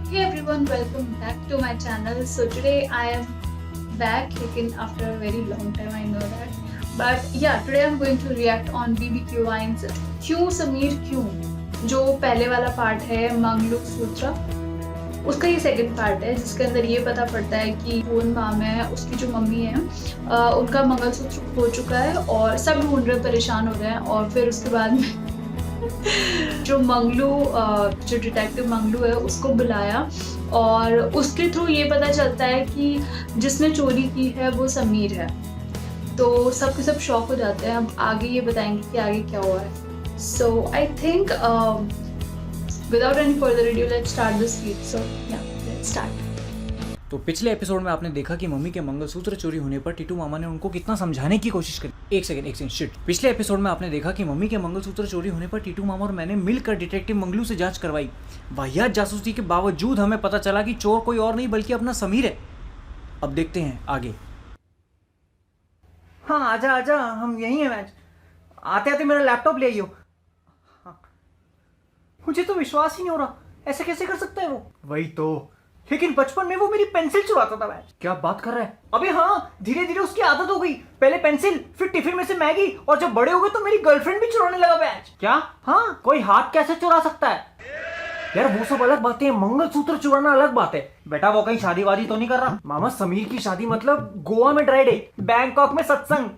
Hey everyone, welcome back to my channel. So today I am back again after a very long time, I know that. But yeah, today I'm going to react on BBQ Wines. क्यों समीर क्यों, जो पहले वाला part है मंगलसूत्र, उसका ये second part है जिसके अंदर ये पता पड़ता है कि कौन माम है, उसकी जो मम्मी है उनका मंगलसूत्र खो चुका है और सब ढूंढ रहे, परेशान हो रहे हैं। और फिर उसके बाद में जो मंगलू जो डिटेक्टिव मंगलू है उसको बुलाया और उसके थ्रू ये पता चलता है कि जिसने चोरी की है वो समीर है। तो सब के सब शॉक हो जाते हैं। अब आगे ये बताएंगे कि आगे क्या हुआ है। So I think without any further ado let's start this video. So yeah let's start. तो पिछले एपिसोड में आपने देखा कि मम्मी के मंगलसूत्र चोरी होने पर टीटू मामा ने उनको कितना समझाने की कोशिश करी। एक सेकंड शिट। पिछले एपिसोड में आपने देखा कि मम्मी के मंगलसूत्र चोरी होने पर टीटू मामा और मैंने मिलकर डिटेक्टिव मंगलू से जांच करवाई। वाहियात जासूसी के बावजूद हमें पता चला कि चोर कोई और नहीं बल्कि अपना समीर है। अब देखते हैं आगे। हाँ आजा आजा, हम यही हैं मैच। आते आते मेरा लैपटॉप ले आइयो। हाँ। मुझे तो विश्वास ही नहीं हो रहा, ऐसे कैसे कर सकता है वो। वही तो, लेकिन बचपन में वो मेरी पेंसिल चुराता था मैच। क्या बात कर रहा है? अबे हाँ, धीरे धीरे उसकी आदत हो गई। पहले पेंसिल, फिर टिफिन में से मैगी, और जब बड़े हो गए तो मेरी गर्लफ्रेंड भी चुराने लगा मैच। क्या? हाँ, कोई हाथ कैसे चुरा सकता है यार? वो सब अलग बातें हैं, मंगलसूत्र चुराना अलग बात है। बेटा वो कहीं शादी वादी तो नहीं कर रहा? मामा समीर की शादी मतलब गोवा में ड्राई डे, बैंकॉक में सत्संग,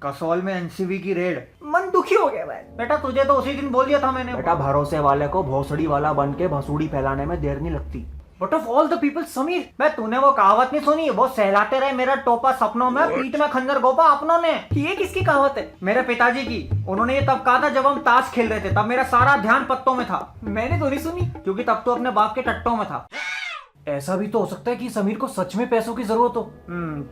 कसौल में एनसीबी की रेड। मन दुखी हो गया भाई। बेटा तुझे तो उसी दिन बोल दिया था मैंने। बेटा भरोसे वाले को भोसड़ी वाला बन के भसूड़ी फैलाने में देर नहीं लगती। But of all the people, Sameer, मैं तूने वो कहावत नहीं सुनी? वो सहलाते रहे मेरा टोपा सपनों में, पीठ में खंजर गोपा अपनों ने। ये किसकी कहावत है? मेरे पिताजी की। उन्होंने ये तब कहा था जब हम ताश खेल रहे थे, तब मेरा सारा ध्यान पत्तों में था। मैंने तो नहीं सुनी, क्योंकि तब तो अपने बाप के टट्टों में था। ऐसा भी तो हो सकता है कि समीर को सच में पैसों की जरूरत हो।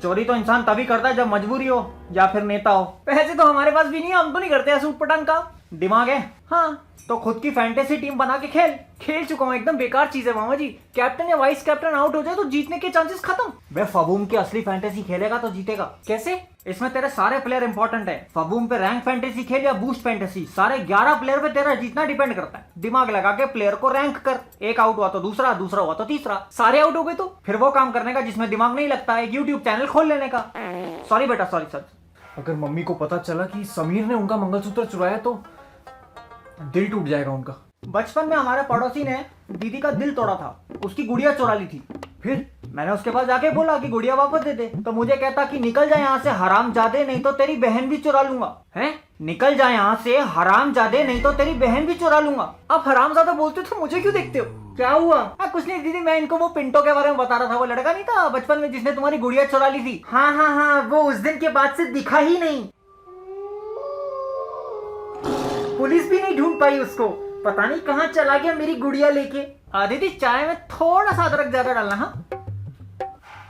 चोरी तो इंसान तभी करता है जब मजबूरी हो या फिर नेता हो। पैसे तो हमारे पास भी नहीं, हम तो नहीं करते ऐसे उटपटांग का। दिमाग है? हाँ, तो खुद की फैंटेसी टीम बना के खेल चुका हूँ। एकदम बेकार चीज है मामा जी। कैप्टन या वाइस कैप्टन आउट हो जाए तो जीतने के चांसेस खत्म। वे फबूम की असली फैंटेसी खेलेगा तो जीतेगा। कैसे? इसमें तेरे सारे प्लेयर इंपॉर्टेंट है। फबूम पे रैंक फैंटेसी खेल या बूस्ट फैंटेसी, सारे 11 प्लेयर पे तेरा जीतना डिपेंड करता है। दिमाग लगा के प्लेयर को रैंक कर। एक आउट हुआ तो दूसरा, दूसरा हुआ तो तीसरा, सारे आउट हो गए तो फिर वो काम करने का जिसमें दिमाग नहीं लगता है, यूट्यूब चैनल खोल लेने का। सॉरी बेटा, सॉरी। अगर मम्मी को पता चला कि समीर ने उनका मंगलसूत्र चुराया तो दिल टूट जाएगा उनका। बचपन में हमारे पड़ोसी ने दीदी का दिल तोड़ा था, उसकी गुड़िया चुरा ली थी। फिर मैंने उसके पास जाके बोला कि गुड़िया वापस दे दे, तो मुझे कहता कि निकल जाए यहाँ से हरामजादे, नहीं तो तेरी बहन भी चुरा लूंगा। हैं? निकल जाए यहाँ से हरामजादे, नहीं तो तेरी बहन भी चुरा लूंगा। आप हरामजादा बोलते तो मुझे क्यों देखते हो? क्या हुआ? कुछ नहीं दीदी, मैं इनको वो पिंटो के बारे में बता रहा था। वो लड़का नहीं था बचपन में जिसने तुम्हारी गुड़िया चुरा ली थी? हाँ, वो उस दिन के बाद से दिखा ही नहीं। पुलिस भी नहीं ढूंढ पाई उसको, पता नहीं कहां चला गया मेरी गुड़िया लेके। दीदी चाय में थोड़ा सा अदरक ज्यादा डालना। हाँ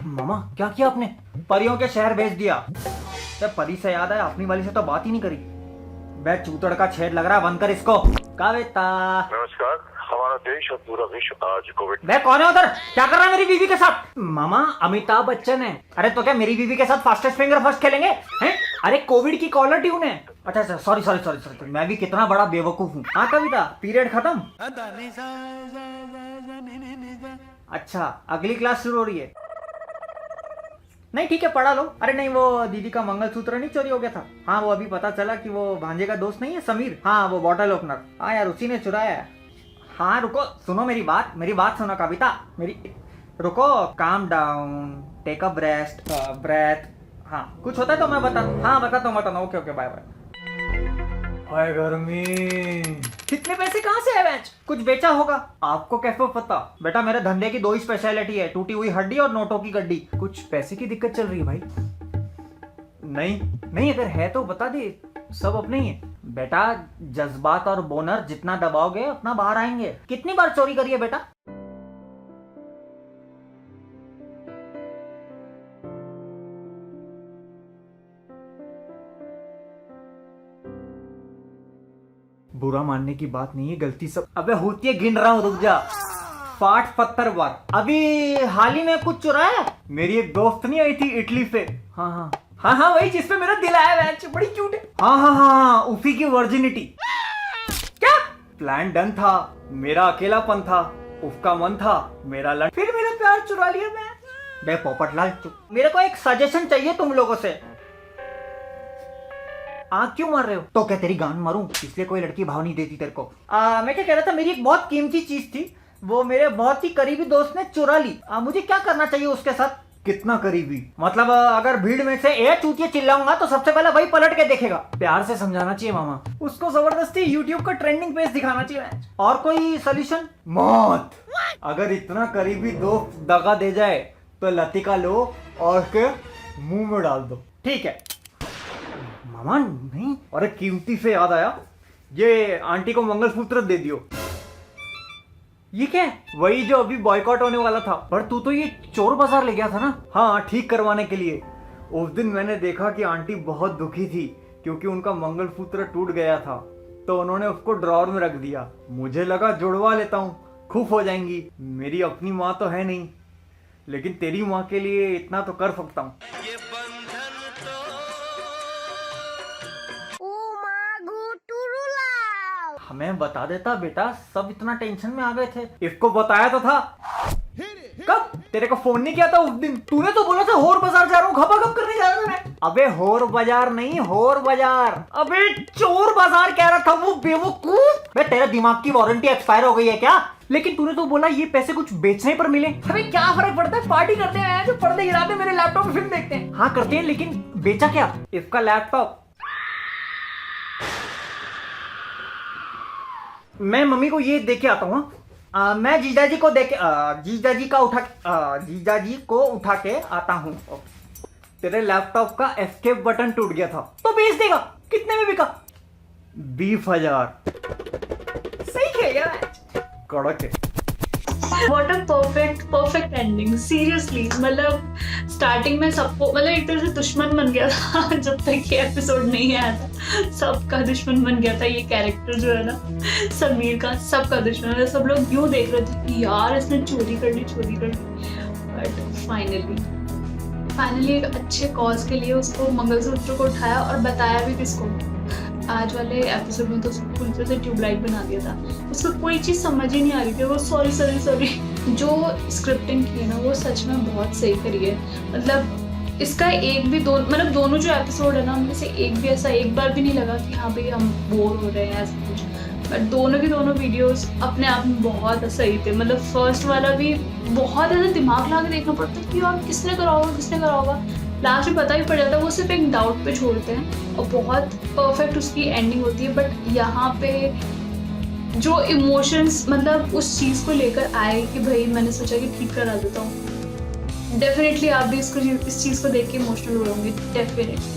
मामा, क्या किया आपने? परियों के शहर भेज दिया। जब परी से याद है, अपनी वाली से तो बात ही नहीं करी। बैठ चूतड़ का छेद लग रहा है, बंद कर इसको। कविता नमस्कार। हमारा देश और पूरा विश्व आज कोविड। मैं कौन है उधर? क्या कर रहा है मेरी बीवी के साथ? मामा अमिताभ बच्चन है। अरे तो क्या मेरी बीवी के साथ फास्टेस्ट फिंगर फर्स्ट खेलेंगे? हैं? अरे कोविड की कॉलर ट्यून है। अच्छा सॉरी, मैं भी कितना बड़ा बेवकूफ हूँ। हाँ कविता, पीरियड खत्म? अच्छा, अगली क्लास शुरू हो रही है। नहीं ठीक है, पढ़ा लो। अरे नहीं, वो दीदी का मंगलसूत्र नहीं चोरी हो गया था? हाँ, वो अभी पता चला कि वो भांजे का दोस्त नहीं है समीर। हाँ, वो बॉटल ओपनर। हाँ यार, उसी ने चुराया है। हाँ रुको, सुनो मेरी बात सुनो कविता। रुको, calm down, take a breath. हाँ, कुछ होता है तो मैं बताता हूँ। Okay, bye. हाय गर्मी। कितने पैसे कहाँ से आए मैच? कुछ बेचा होगा। आपको कैसे पता? बेटा मेरे धंधे की 2 ही स्पेशलिटी है, टूटी हुई हड्डी और नोटों की गड्डी। कुछ पैसे की दिक्कत चल रही है भाई? नहीं, अगर है तो बता दे, सब अपने ही है। बेटा जज्बात और बोनर जितना दबाओगे उतना बाहर आएंगे। कितनी बार चोरी करी है बेटा? बुरा मानने की बात नहीं है, गलती सब। अबे होती है, गिन रहा हूँ, रुक जा। 60-70 बार। अभी हाल ही में कुछ चुराया? मेरी एक दोस्त नहीं आई थी इटली से? हाँ, वही जिसपे मेरा दिल आया मैच, बड़ी क्यूट है। हाँ, उसी की वर्जिनिटी। क्या? प्लान डन था, मेरा अकेलापन था, उसका मन था मेरा लड़, फिर मेरा प्यार चुरा लिया मैं। बे पोपटलाल चुप, मेरे को एक सजेशन चाहिए तुम लोगों से। आँख क्यों मार रहे हो? तो क्या तेरी गान मारूं? इसलिए कोई लड़की भाव नहीं देती तेरे को। मैं क्या कह रहा था, मेरी एक बहुत कीमती चीज थी, वो मेरे बहुत ही करीबी दोस्त ने चुरा ली। मुझे क्या करना चाहिए उसके साथ? कितना करीबी? मतलब अगर भीड़ में से ए चूतिया चिल्लाऊंगा तो सबसे पहले वही पलट के देखेगा। प्यार से समझाना चाहिए मामा, उसको जबरदस्ती YouTube का ट्रेंडिंग पेज दिखाना चाहिए। और कोई सोल्यूशन? मौत। अगर इतना करीबी दोस्त दगा दे जाए तो लतिका लो और उसके मुंह में डाल दो। ठीक है मामा? नहीं, और एक कीमती से याद आया, ये आंटी को मंगलसूत्र दे दियो। ये क्या है? वही जो अभी बॉयकॉट होने वाला था। पर तू तो ये चोर बाजार ले गया था ना? हाँ, ठीक करवाने के लिए। उस दिन मैंने देखा कि आंटी बहुत दुखी थी क्योंकि उनका मंगलसूत्र टूट गया था, तो उन्होंने उसको ड्रॉर में रख दिया। मुझे लगा जुड़वा लेता हूँ, खुश हो जाएंगी। मेरी अपनी माँ तो है नहीं, लेकिन तेरी माँ के लिए इतना तो कर सकता हूँ। हमें बता देता बेटा, सब इतना टेंशन में आ गए थे। इसको बताया तो था। कब? तेरे को फोन नहीं किया था उस दिन? तूने तो बोला था होर बाजार जा रहा हूँ, खपाखप करने जा रहा हूँ मैं। अबे होर बाजार नहीं, होर बाजार। अबे चोर बाजार कह रहा था वो बेवकूफ। बे तेरे दिमाग की वारंटी एक्सपायर हो गई है क्या? लेकिन तूने तो बोला ये पैसे कुछ बेचने पर मिले। अबे क्या फर्क पड़ता है, पार्टी करते हैं जो पर्दे गिराते मेरे लैपटॉप में फिल्म देखते हैं। हाँ करते हैं, लेकिन बेचा क्या? इसका लैपटॉप। मैं मम्मी को ये देके आता हूँ। मैं जीजाजी को जीजाजी को उठा के आता हूँ। तेरे लैपटॉप का एस्केप बटन टूट गया था, तो बेच देगा। कितने में बिका? 20,000। सही खेल गया मैच, कड़क है। What a perfect ending. Seriously, मतलब स्टार्टिंग में सबको, मतलब एक तरह से दुश्मन बन गया था जब तक ये एपिसोड नहीं आया था। सबका दुश्मन बन गया था ये कैरेक्टर जो है ना, समीर का सबका दुश्मन। सब लोग यूं देख रहे थे कि यार इसने चोरी कर ली। बट फाइनली एक अच्छे कॉज के लिए उसको मंगलसूत्र को उठाया और बताया भी किसको। आज वाले एपिसोड में तो उसको पूरी तरह से ट्यूबलाइट बना दिया था। उसको कोई चीज़ समझ ही नहीं आ रही थी। वो सॉरी जो स्क्रिप्टिंग की है ना, वो सच में बहुत सही करी है। मतलब इसका एक भी मतलब दोनों जो एपिसोड है ना, उनमें से एक भी ऐसा एक बार भी नहीं लगा कि हाँ भाई हम बोर हो रहे हैं ऐसा कुछ। बट दोनों की दोनों वीडियोस अपने आप में बहुत सही थे। मतलब फर्स्ट वाला भी बहुत ज़्यादा दिमाग लगा के देखना पड़ता है कि यार किसने करा होगा। लास्ट में पता ही पड़ जाता है, वो सिर्फ एक डाउट पे छोड़ते हैं और बहुत परफेक्ट उसकी एंडिंग होती है। बट यहाँ पे जो इमोशंस मतलब उस चीज़ को लेकर आए कि भाई मैंने सोचा कि ठीक करा देता हूँ। डेफिनेटली आप भी इस चीज़ को देख के इमोशनल हो होंगे, definitely.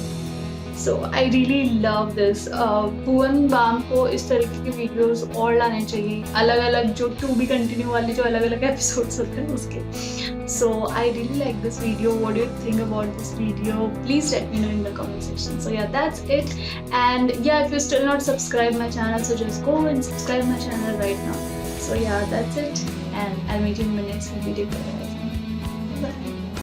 So I really love this. Bhuvan Bam को इस तरीके की वीडियोस और लाने चाहिए, अलग अलग जो टू बी कंटिन्यू वाले जो अलग अलग एपिसोड्स होते हैं उसके। So I really like this video. What do you think about this video? Please let me know in the comment section. So yeah, that's it. And yeah, if you still not subscribed my channel, so just go and subscribe my channel right now. So yeah, that's it, and I'll meet you in the next video.